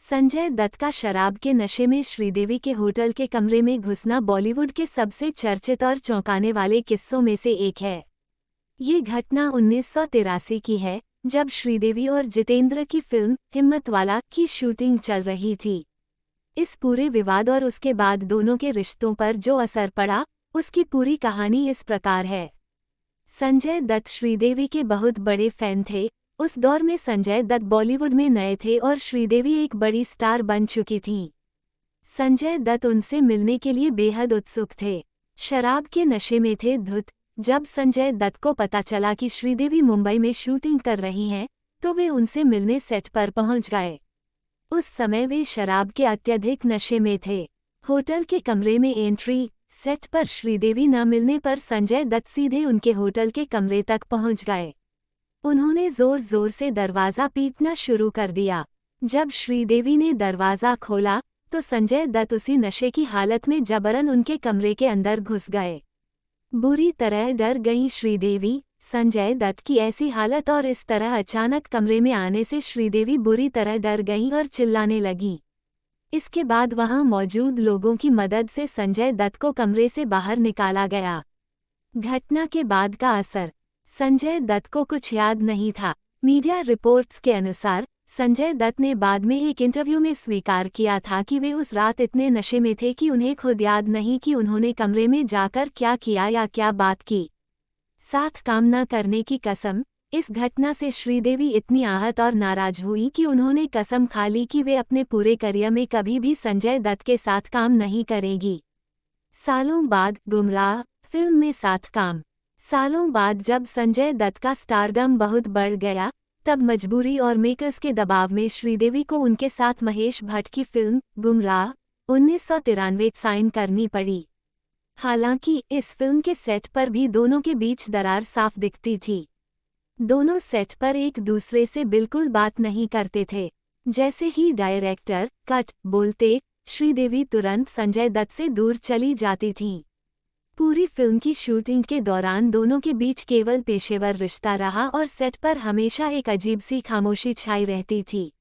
संजय दत्त का शराब के नशे में श्रीदेवी के होटल के कमरे में घुसना बॉलीवुड के सबसे चर्चित और चौंकाने वाले किस्सों में से एक है। ये घटना 1983 की है, जब श्रीदेवी और जितेंद्र की फिल्म हिम्मतवाला की शूटिंग चल रही थी। इस पूरे विवाद और उसके बाद दोनों के रिश्तों पर जो असर पड़ा, उसकी पूरी कहानी इस प्रकार है। संजय दत्त श्रीदेवी के बहुत बड़े फैन थे। उस दौर में संजय दत्त बॉलीवुड में नए थे और श्रीदेवी एक बड़ी स्टार बन चुकी थीं। संजय दत्त उनसे मिलने के लिए बेहद उत्सुक थे। शराब के नशे में थे धुत। जब संजय दत्त को पता चला कि श्रीदेवी मुंबई में शूटिंग कर रही हैं, तो वे उनसे मिलने सेट पर पहुंच गए। उस समय वे शराब के अत्यधिक नशे में थे। होटल के कमरे में एंट्री, सेट पर श्रीदेवी न मिलने पर संजय दत्त सीधे उनके होटल के कमरे तक पहुंच गए। उन्होंने जोर जोर से दरवाज़ा पीटना शुरू कर दिया। जब श्रीदेवी ने दरवाज़ा खोला, तो संजय दत्त उसी नशे की हालत में जबरन उनके कमरे के अंदर घुस गए। बुरी तरह डर गईं श्रीदेवी। संजय दत्त की ऐसी हालत और इस तरह अचानक कमरे में आने से श्रीदेवी बुरी तरह डर गईं और चिल्लाने लगीं। इसके बाद वहां मौजूद लोगों की मदद से संजय दत्त को कमरे से बाहर निकाला गया। घटना के बाद का असर। संजय दत्त को कुछ याद नहीं था। मीडिया रिपोर्ट्स के अनुसार संजय दत्त ने बाद में एक इंटरव्यू में स्वीकार किया था कि वे उस रात इतने नशे में थे कि उन्हें खुद याद नहीं कि उन्होंने कमरे में जाकर क्या किया या क्या बात की। साथ काम न करने की कसम। इस घटना से श्रीदेवी इतनी आहत और नाराज हुई कि उन्होंने कसम खा ली कि वे अपने पूरे करियर में कभी भी संजय दत्त के साथ काम नहीं करेंगी। सालों बाद गुमराह फिल्म में साथ काम। सालों बाद जब संजय दत्त का स्टारडम बहुत बढ़ गया, तब मजबूरी और मेकर्स के दबाव में श्रीदेवी को उनके साथ महेश भट्ट की फिल्म गुमराह 1993 साइन करनी पड़ी। हालांकि इस फिल्म के सेट पर भी दोनों के बीच दरार साफ दिखती थी। दोनों सेट पर एक दूसरे से बिल्कुल बात नहीं करते थे। जैसे ही डायरेक्टर कट बोलते, श्रीदेवी तुरंत संजय दत्त से दूर चली जाती थीं। पूरी फिल्म की शूटिंग के दौरान दोनों के बीच केवल पेशेवर रिश्ता रहा और सेट पर हमेशा एक अजीब सी खामोशी छाई रहती थी।